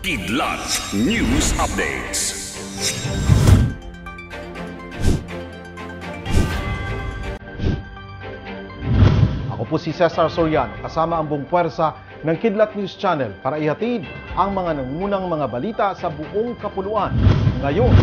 Kidlat News Updates. Ako po si Cesar Soriano, kasama ang buong puwersa ng Kidlat News Channel para ihatid ang mga nangunang mga balita sa buong kapuluan. Ngayon,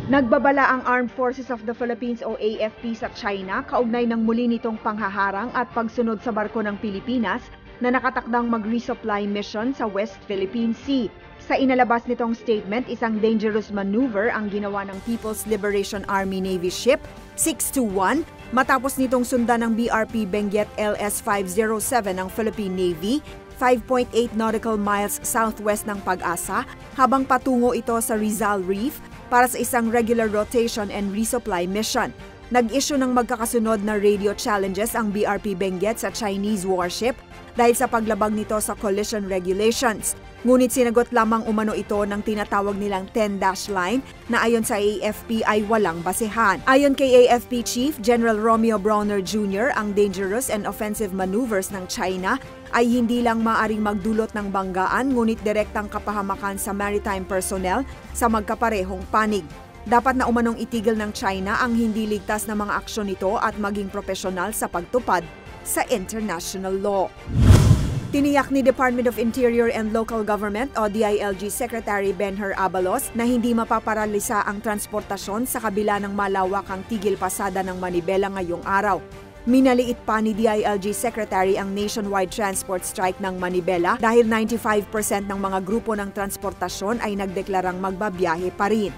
nagbabala ang Armed Forces of the Philippines o AFP sa China kaugnay ng muli nitong panghaharang at pagsunod sa barko ng Pilipinas na nakatakdang mag-resupply mission sa West Philippine Sea. Sa inalabas nitong statement, isang dangerous maneuver ang ginawa ng People's Liberation Army Navy ship 621 matapos nitong sundan ng BRP Benguet LS-507 ng Philippine Navy 5.8 nautical miles southwest ng Pag-asa habang patungo ito sa Rizal Reef para sa isang regular rotation and resupply mission. Nag-issue ng magkakasunod na radio challenges ang BRP Benguet sa Chinese warship dahil sa paglabag nito sa collision regulations. Ngunit sinagot lamang umano ito ng tinatawag nilang 10-dash line na ayon sa AFP ay walang basehan. Ayon kay AFP Chief General Romeo Browner Jr., ang dangerous and offensive maneuvers ng China ay hindi lang maaring magdulot ng banggaan ngunit direktang kapahamakan sa maritime personnel sa magkaparehong panig. Dapat na umanong itigil ng China ang hindi ligtas na mga aksyon nito at maging profesional sa pagtupad sa international law. Tiniyak ni Department of Interior and Local Government o DILG Secretary Benher Abalos na hindi mapaparalisa ang transportasyon sa kabila ng malawakang tigil pasada ng manibela ngayong araw. Minaliit pa ni DILG Secretary ang nationwide transport strike ng manibela dahil 95% ng mga grupo ng transportasyon ay nagdeklarang magbabiyahe pa rin.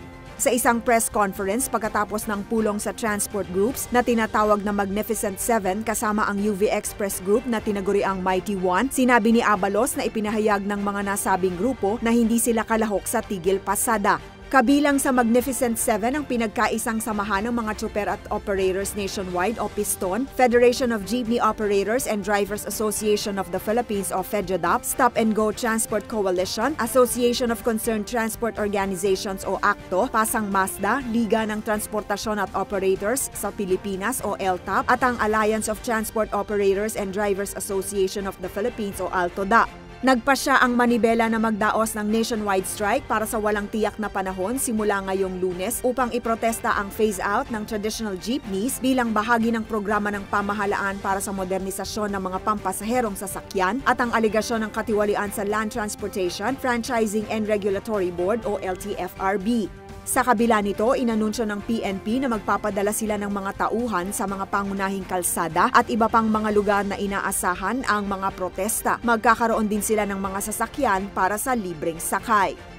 Sa isang press conference pagkatapos ng pulong sa transport groups na tinatawag na Magnificent Seven kasama ang UV Express Group na tinaguriang Mighty One, sinabi ni Abalos na ipinahayag ng mga nasabing grupo na hindi sila kalahok sa tigil pasada. Kabilang sa Magnificent Seven ang pinagkaisang samahan ng mga tsuper at operators nationwide o PISTON, Federation of Jeepney Operators and Drivers Association of the Philippines o FEDJADOP, Stop and Go Transport Coalition, Association of Concerned Transport Organizations o ACTO, Pasang Mazda, Liga ng Transportasyon at Operators sa Pilipinas o LTAP, at ang Alliance of Transport Operators and Drivers Association of the Philippines o ALTODA. Nagpasya ang manibela na magdaos ng nationwide strike para sa walang tiyak na panahon simula ngayong Lunes upang iprotesta ang phase-out ng traditional jeepneys bilang bahagi ng programa ng pamahalaan para sa modernisasyon ng mga pampasaherong sasakyan at ang aligasyon ng katiwalian sa Land Transportation, Franchising and Regulatory Board o LTFRB. Sa kabila nito, inanunsyo ng PNP na magpapadala sila ng mga tauhan sa mga pangunahing kalsada at iba pang mga lugar na inaasahan ang mga protesta. Magkakaroon din sila ng mga sasakyan para sa libreng sakay.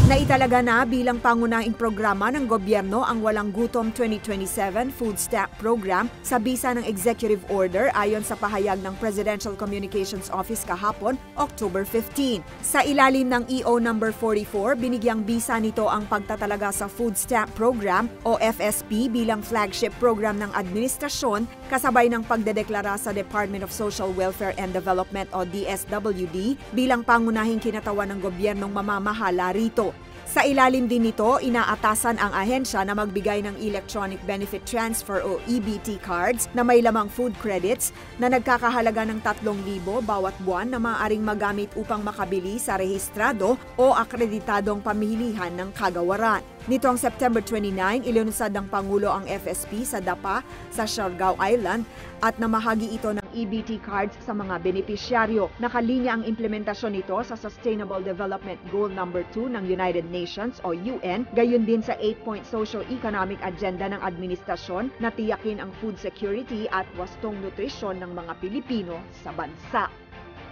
Naitalaga na bilang pangunahing programa ng gobyerno ang Walang Gutom 2027 Food Stamp Program sa bisa ng Executive Order ayon sa pahayag ng Presidential Communications Office kahapon, October 15. Sa ilalim ng EO number 44, binigyang bisa nito ang pagtatalaga sa Food Stamp Program o FSP bilang flagship program ng administrasyon kasabay ng pagdedeklara sa Department of Social Welfare and Development o DSWD bilang pangunahing kinatawan ng gobyernong mamamahala rito. Sa ilalim din nito, inaatasan ang ahensya na magbigay ng Electronic Benefit Transfer o EBT cards na may lamang food credits na nagkakahalaga ng 3,000 bawat buwan na maaaring magamit upang makabili sa rehistrado o akreditadong pamilihan ng kagawaran. Nitong September 29, ilunsad ng Pangulo ang FSP sa Dapa sa Siargao Island at namahagi ito ng EBT cards sa mga benepisyaryo. Nakalinya ang implementasyon nito sa Sustainable Development Goal number 2 ng United Nations o UN, gayon din sa 8-point socio-economic agenda ng administrasyon na tiyakin ang food security at wastong nutrisyon ng mga Pilipino sa bansa.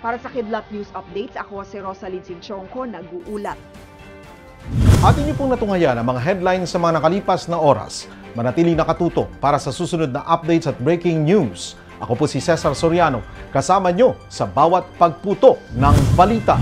Para sa Kidlat News Updates, ako si Rosalyn Sinchonko, nag-uulat. Atin niyo pong natungayan ang mga headlines sa mga nakalipas na oras. Manatiling nakatuto para sa susunod na updates at breaking news. Ako po si Cesar Soriano, kasama nyo sa bawat pagputo ng balita.